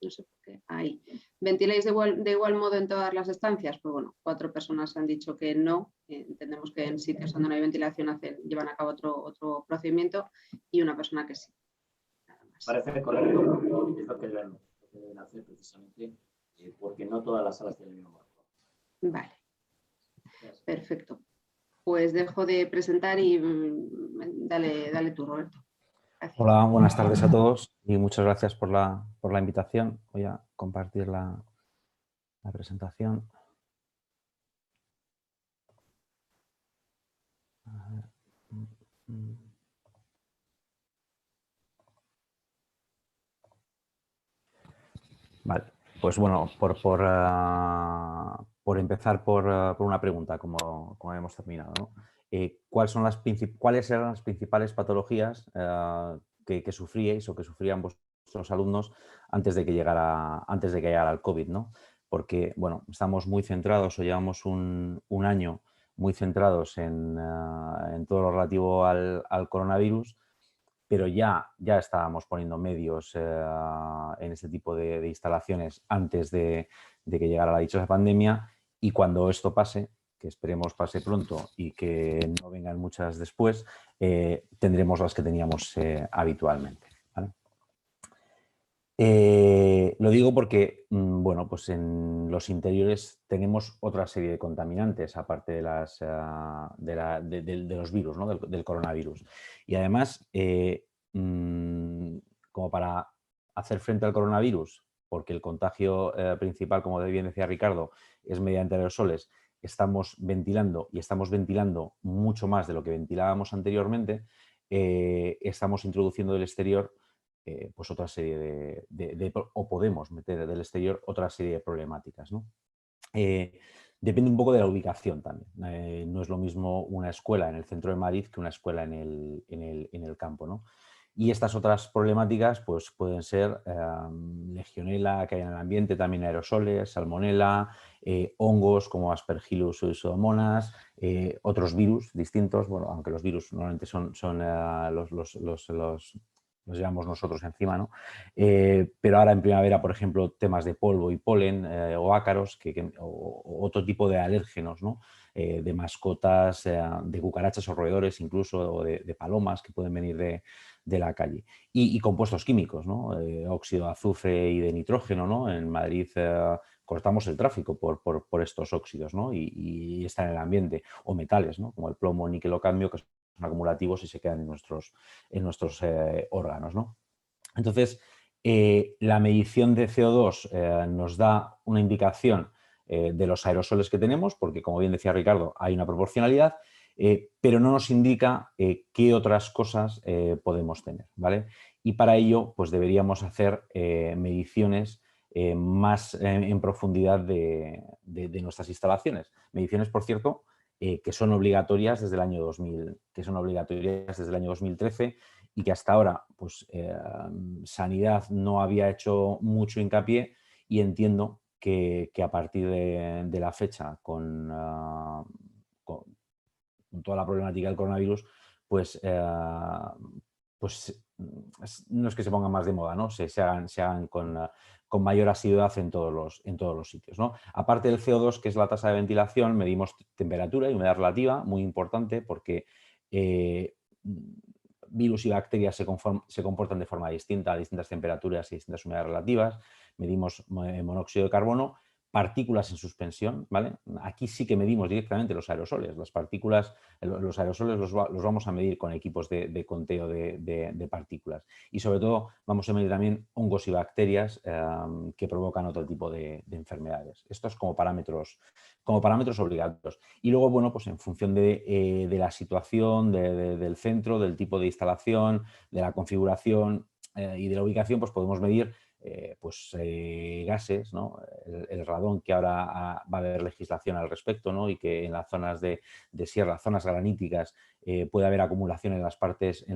no sé por qué, ahí. ¿Ventiláis de igual modo en todas las estancias? Pues bueno, 4 personas han dicho que no. Entendemos que en sitios donde no hay ventilación llevan a cabo otro procedimiento y una persona que sí. Nada más. Parece correcto. Es lo que deben hacer precisamente porque no todas las salas tienen el mismo marco. Vale. Perfecto. Pues dejo de presentar y dale tú, Roberto. Gracias. Hola, buenas tardes a todos y muchas gracias por la invitación. Voy a compartir la la presentación. A ver. Vale, pues bueno, por empezar por una pregunta, como hemos terminado, ¿no? ¿Cuáles eran las principales patologías que sufríais o que sufrían vuestros alumnos antes de que llegara el COVID, ¿no? Porque, bueno, estamos muy centrados o llevamos un año muy centrados en todo lo relativo al coronavirus, pero ya estábamos poniendo medios en este tipo de instalaciones antes de que llegara la dichosa pandemia, y cuando esto pase, que esperemos pase pronto y que no vengan muchas después, tendremos las que teníamos habitualmente, ¿vale? Lo digo porque, bueno, pues en los interiores tenemos otra serie de contaminantes, aparte de los virus, ¿no? del coronavirus. Y además, como para hacer frente al coronavirus, porque el contagio principal, como bien decía Ricardo, es mediante aerosoles, estamos ventilando mucho más de lo que ventilábamos anteriormente, estamos introduciendo del exterior pues otra serie o podemos meter del exterior otra serie de problemáticas, ¿no? Depende un poco de la ubicación también. No es lo mismo una escuela en el centro de Madrid que una escuela en el campo, ¿no? Y estas otras problemáticas pues, pueden ser legionela que hay en el ambiente, también aerosoles, salmonela, hongos como Aspergillus o Pseudomonas, otros virus distintos, bueno, aunque los virus normalmente son los llevamos nosotros encima, ¿no? Pero ahora en primavera, por ejemplo, temas de polvo y polen o ácaros o otro tipo de alérgenos, ¿no? De mascotas, de cucarachas o roedores incluso, o de palomas que pueden venir de la calle. Y compuestos químicos, ¿no? Óxido de azufre y de nitrógeno, ¿no? En Madrid cortamos el tráfico por estos óxidos, ¿no? Y están en el ambiente. O metales, ¿no? Como el plomo, níquel o cadmio, que son acumulativos y se quedan en nuestros órganos, ¿no? Entonces, la medición de CO2 nos da una indicación de los aerosoles que tenemos, porque como bien decía Ricardo, hay una proporcionalidad, pero no nos indica qué otras cosas podemos tener, ¿vale? Y para ello, pues deberíamos hacer mediciones más en profundidad de nuestras instalaciones. Mediciones, por cierto, que son obligatorias desde el año 2013 y que hasta ahora pues, Sanidad no había hecho mucho hincapié, y entiendo que a partir de la fecha con toda la problemática del coronavirus, pues no es que se pongan más de moda, ¿no? Se hagan con mayor asiduidad en todos los sitios, ¿no? Aparte del CO2, que es la tasa de ventilación, medimos temperatura y humedad relativa, muy importante porque virus y bacterias se comportan de forma distinta a distintas temperaturas y distintas humedades relativas. Medimos monóxido de carbono, partículas en suspensión, ¿vale? Aquí sí que medimos directamente los aerosoles. Las partículas, los aerosoles los vamos a medir con equipos de conteo de partículas. Y sobre todo vamos a medir también hongos y bacterias que provocan otro tipo de enfermedades. Esto es como parámetros obligatorios. Y luego, bueno, pues en función de la situación, del centro, del tipo de instalación, de la configuración y de la ubicación, pues podemos medir gases, ¿no? El radón, que ahora va a haber legislación al respecto, ¿no? Y que en las zonas de sierra, zonas graníticas, puede haber acumulación en las partes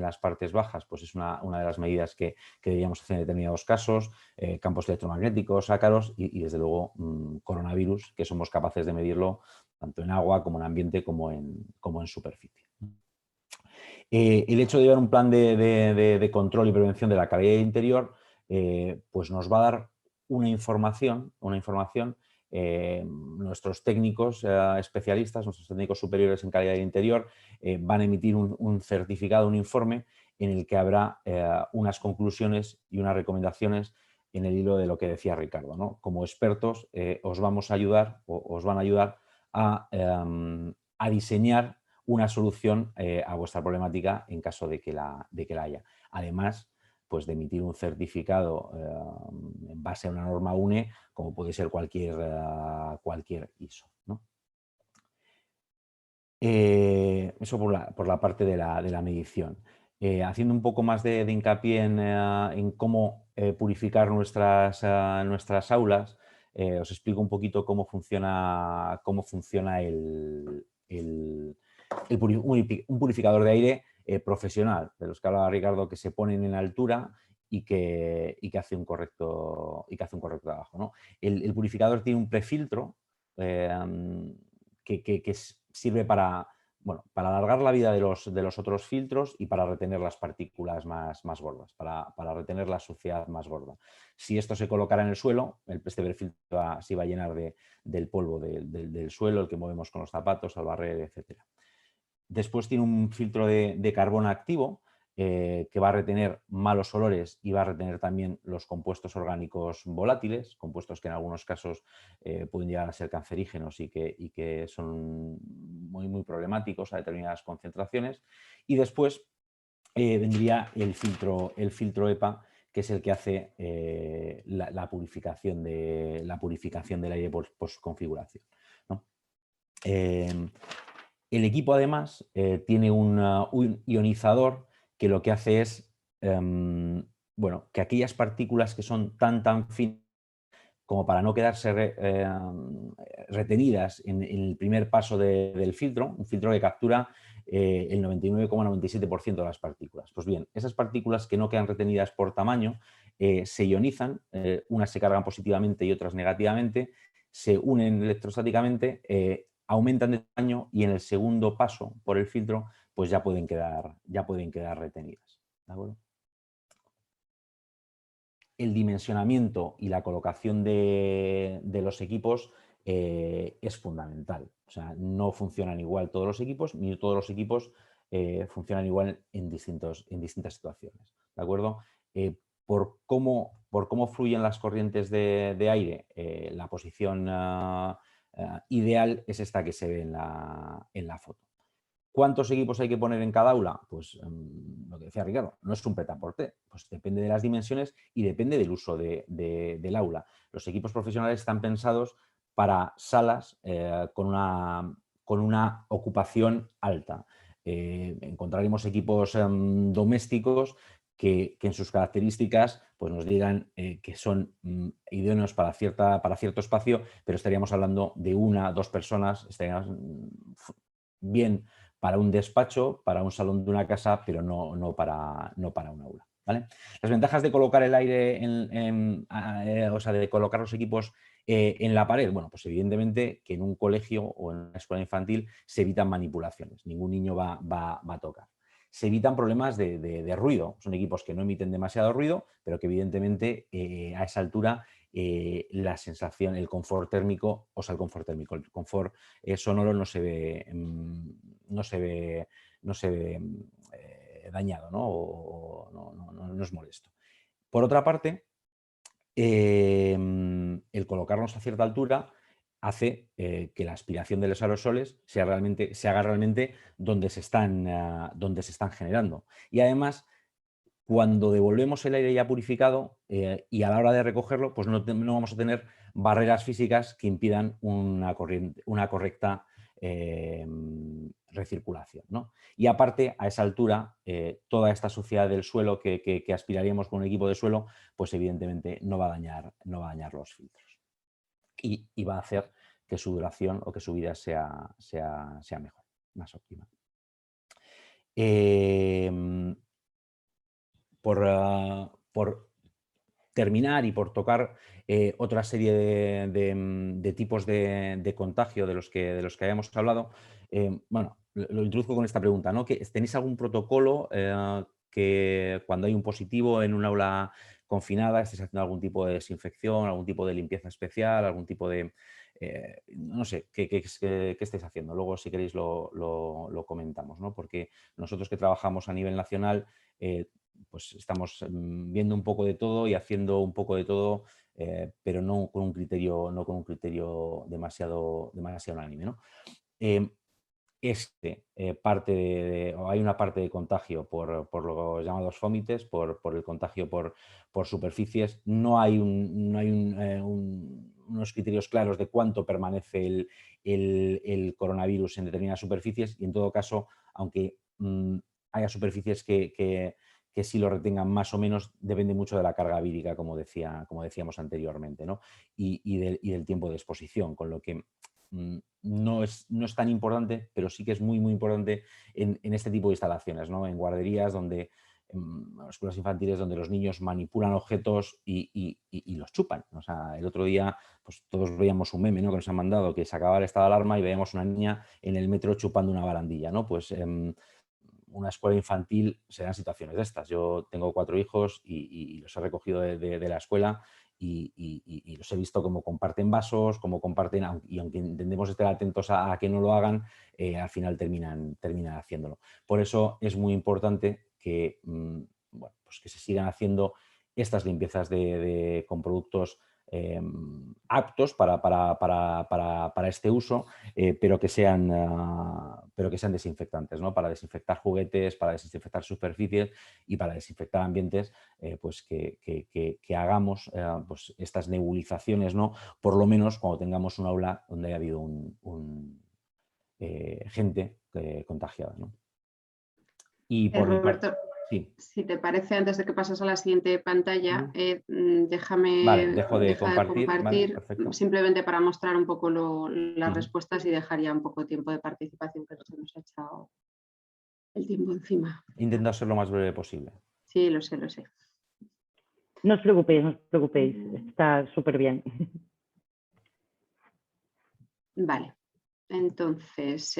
bajas, pues es una de las medidas que deberíamos hacer en determinados casos, campos electromagnéticos, ácaros y desde luego coronavirus, que somos capaces de medirlo tanto en agua como en ambiente como en superficie. El hecho de llevar un plan de control y prevención de la calidad interior pues nos va a dar una información. Nuestros técnicos especialistas, nuestros técnicos superiores en calidad interior van a emitir un certificado, un informe en el que habrá unas conclusiones y unas recomendaciones en el hilo de lo que decía Ricardo, ¿no? Como expertos os vamos a ayudar o os van a ayudar a diseñar una solución a vuestra problemática en caso de que la haya. Además pues, de emitir un certificado en base a una norma UNE, como puede ser cualquier ISO, ¿no? Eso por la parte de la medición. Haciendo un poco más de hincapié en cómo purificar nuestras aulas, os explico un poquito cómo funciona un purificador de aire profesional, de los que hablaba Ricardo, que se ponen en altura y que hace un correcto trabajo, ¿no? El purificador tiene un prefiltro que sirve para alargar la vida de los otros filtros y para retener las partículas más gordas, para retener la suciedad más gorda. Si esto se colocara en el suelo, este prefiltro se iba a llenar del polvo del suelo, el que movemos con los zapatos, al barrer, etc. Después tiene un filtro de carbono activo que va a retener malos olores y va a retener también los compuestos orgánicos volátiles, compuestos que en algunos casos pueden llegar a ser cancerígenos y que son muy problemáticos a determinadas concentraciones. Y después vendría el filtro EPA, que es el que hace la purificación del aire por configuración, ¿no? El equipo además tiene un ionizador que lo que hace es que aquellas partículas que son tan finas como para no quedarse retenidas en el primer paso del filtro, un filtro que captura el 99,97% de las partículas. Pues bien, esas partículas que no quedan retenidas por tamaño se ionizan, unas se cargan positivamente y otras negativamente, se unen electrostáticamente, aumentan de tamaño y en el segundo paso por el filtro pues ya pueden quedar retenidas. ¿De acuerdo? El dimensionamiento y la colocación de los equipos es fundamental. O sea, no funcionan igual todos los equipos, ni todos los equipos funcionan igual en distintas situaciones. ¿De acuerdo? Por cómo fluyen las corrientes de aire, la posición ideal es esta que se ve en la foto. ¿Cuántos equipos hay que poner en cada aula? Pues lo que decía Ricardo, no es un prêt-à-porter, pues depende de las dimensiones y depende del uso del aula. Los equipos profesionales están pensados para salas con una ocupación alta. Encontraremos equipos domésticos que en sus características pues nos digan que son idóneos para cierto espacio, pero estaríamos hablando de 1 o 2 personas, estaríamos bien para un despacho, para un salón de una casa, pero no para un aula, ¿vale? Las ventajas de colocar el aire, de colocar los equipos en la pared, bueno, pues evidentemente que en un colegio o en una escuela infantil se evitan manipulaciones, ningún niño va a tocar. Se evitan problemas de ruido, son equipos que no emiten demasiado ruido, pero que evidentemente a esa altura la sensación, el confort térmico, el confort sonoro no se ve dañado, ¿no? O no es molesto. Por otra parte, el colocarnos a cierta altura hace que la aspiración de los aerosoles se haga realmente donde se están generando. Y además, cuando devolvemos el aire ya purificado y a la hora de recogerlo, pues no vamos a tener barreras físicas que impidan una correcta recirculación, ¿no? Y aparte, a esa altura, toda esta suciedad del suelo que aspiraríamos con un equipo de suelo, pues evidentemente no va a dañar los filtros. Y va a hacer que su duración o que su vida sea mejor, más óptima. Por terminar y por tocar otra serie de tipos de contagio de los que habíamos hablado, lo introduzco con esta pregunta, ¿no? ¿Tenéis algún protocolo que cuando hay un positivo en un aula confinada estéis haciendo algún tipo de desinfección, algún tipo de limpieza especial, algún tipo de... no sé, ¿qué estáis haciendo? Luego, si queréis, lo comentamos, ¿no? Porque nosotros que trabajamos a nivel nacional, pues estamos viendo un poco de todo y haciendo un poco de todo, pero no con un criterio demasiado unánime, ¿no? o hay una parte de contagio por los llamados fómites, por el contagio por superficies. No hay unos criterios claros de cuánto permanece el coronavirus en determinadas superficies y, en todo caso, aunque haya superficies que sí lo retengan más o menos, depende mucho de la carga vírica, como decíamos anteriormente, ¿no? y del tiempo de exposición, con lo que no es tan importante, pero sí que es muy, muy importante en este tipo de instalaciones, ¿no? En guarderías, en escuelas infantiles, donde los niños manipulan objetos y los chupan. O sea, el otro día pues todos veíamos un meme, ¿no?, que nos han mandado, que se acababa el estado de alarma y veíamos una niña en el metro chupando una barandilla, ¿no? Pues una escuela infantil serán situaciones de estas. Yo tengo 4 hijos y los he recogido de la escuela y los he visto cómo comparten vasos, cómo comparten, y aunque intentemos estar atentos a que no lo hagan, al final terminan haciéndolo. Por eso es muy importante que, bueno, pues que se sigan haciendo estas limpiezas con productos aptos para este uso, pero que sean desinfectantes, ¿no? Para desinfectar juguetes, para desinfectar superficies y para desinfectar ambientes, pues que hagamos pues estas nebulizaciones, ¿no? Por lo menos cuando tengamos un aula donde haya habido gente contagiada, ¿no? Y por mi parte, Roberto, sí. si te parece, antes de que pases a la siguiente pantalla, Vale, dejo de deja de compartir, vale, compartir, perfecto. simplemente para mostrar un poco las respuestas y dejar ya un poco de tiempo de participación, que se nos ha echado el tiempo encima. Intento ser lo más breve posible. Sí, lo sé, lo sé. No os preocupéis, está súper bien. Vale. Entonces,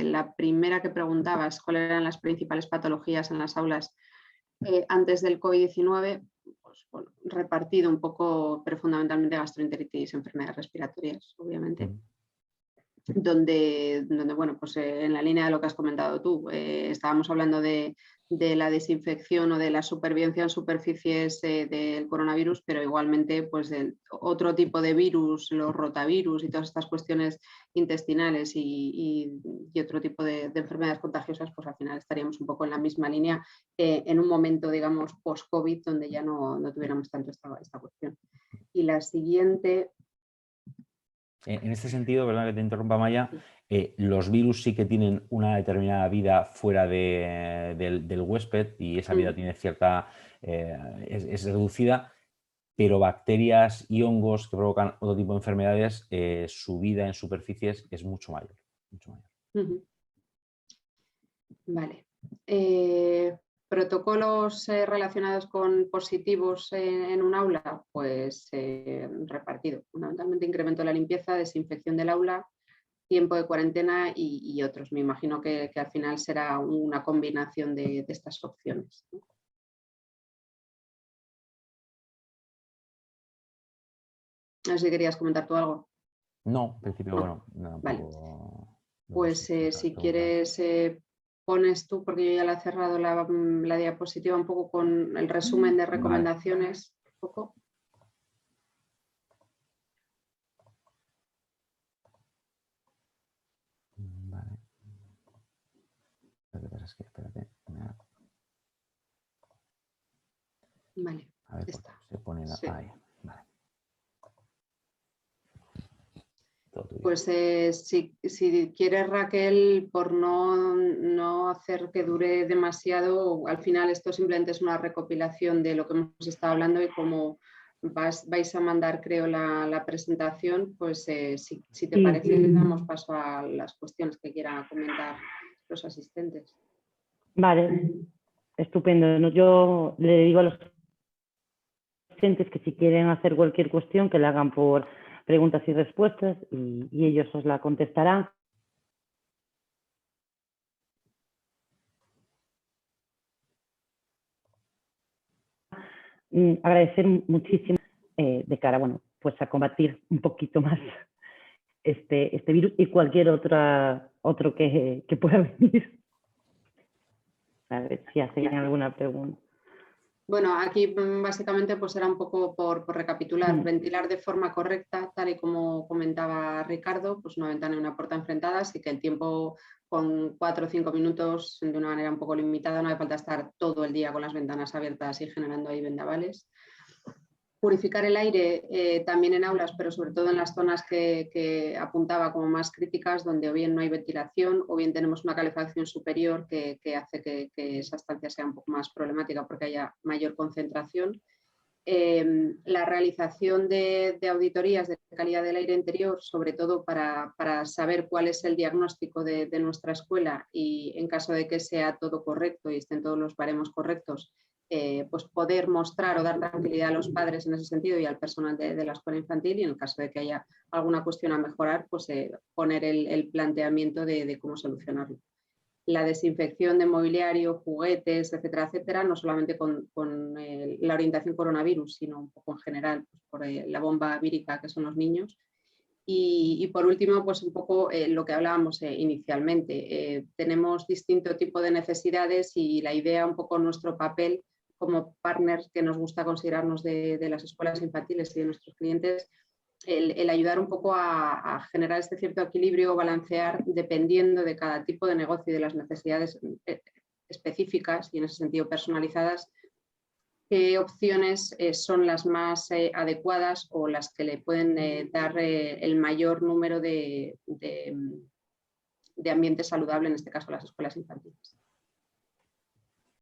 la primera que preguntabas, ¿cuáles eran las principales patologías en las aulas antes del COVID-19? Pues, bueno, repartido un poco, pero fundamentalmente gastroenteritis, enfermedades respiratorias, obviamente. Donde bueno, pues en la línea de lo que has comentado tú, estábamos hablando de la desinfección o de la supervivencia en superficies del coronavirus, pero igualmente pues otro tipo de virus, los rotavirus y todas estas cuestiones intestinales y otro tipo de enfermedades contagiosas, pues al final estaríamos un poco en la misma línea en un momento, digamos, post-COVID, donde ya no tuviéramos tanto esta cuestión. Y la siguiente... En este sentido, perdón que te interrumpa, Maya, los virus sí que tienen una determinada vida fuera del huésped y esa vida tiene cierta, es reducida, pero bacterias y hongos que provocan otro tipo de enfermedades, su vida en superficies es mucho mayor. Mucho mayor. Vale. ¿Protocolos relacionados con positivos en un aula? Pues repartido. Fundamentalmente incremento de la limpieza, desinfección del aula, tiempo de cuarentena y otros. Me imagino que al final será una combinación de estas opciones, ¿no? No sé si querías comentar tú algo. No, en principio, No. bueno, nada, un Vale. poco... Pues si quieres... pones tú, porque yo ya la he cerrado la diapositiva un poco con el resumen de recomendaciones. Vale. Un poco. Vale. Lo que pasa es que, espérate. Vale. A ver, se pone la... Sí. Ahí, vale. Pues si quieres, Raquel, por no hacer que dure demasiado, al final esto simplemente es una recopilación de lo que hemos estado hablando y como vais a mandar, creo, la presentación, pues si te parece, damos paso a las cuestiones que quieran comentar los asistentes. Vale, estupendo. Yo le digo a los asistentes que si quieren hacer cualquier cuestión, que la hagan por preguntas y respuestas y ellos os la contestarán. Agradecer muchísimo de cara, bueno, pues a combatir un poquito más este virus y cualquier otro que pueda venir. A ver si hacen alguna pregunta. Bueno, aquí básicamente pues era un poco por recapitular, ventilar de forma correcta, tal y como comentaba Ricardo, pues una ventana y una puerta enfrentadas y que el tiempo con 4 o 5 minutos de una manera un poco limitada, no hace falta estar todo el día con las ventanas abiertas y generando ahí vendavales. Purificar el aire también en aulas, pero sobre todo en las zonas que apuntaba como más críticas, donde o bien no hay ventilación o bien tenemos una calefacción superior que hace que esa estancia sea un poco más problemática porque haya mayor concentración. La realización de auditorías de calidad del aire interior, sobre todo para saber cuál es el diagnóstico de nuestra escuela y en caso de que sea todo correcto y estén todos los baremos correctos, pues poder mostrar o dar tranquilidad a los padres en ese sentido y al personal de la escuela infantil y en el caso de que haya alguna cuestión a mejorar, pues poner el planteamiento de cómo solucionarlo. La desinfección de mobiliario, juguetes, etcétera, etcétera, no solamente con la orientación coronavirus, sino un poco en general pues por la bomba vírica que son los niños. Y por último, pues un poco lo que hablábamos inicialmente. Tenemos distinto tipo de necesidades y la idea, un poco nuestro papel como partners que nos gusta considerarnos de las escuelas infantiles y de nuestros clientes, el ayudar un poco a generar este cierto equilibrio, balancear dependiendo de cada tipo de negocio y de las necesidades específicas y en ese sentido personalizadas, qué opciones son las más adecuadas o las que le pueden dar el mayor número de ambiente saludable, en este caso las escuelas infantiles.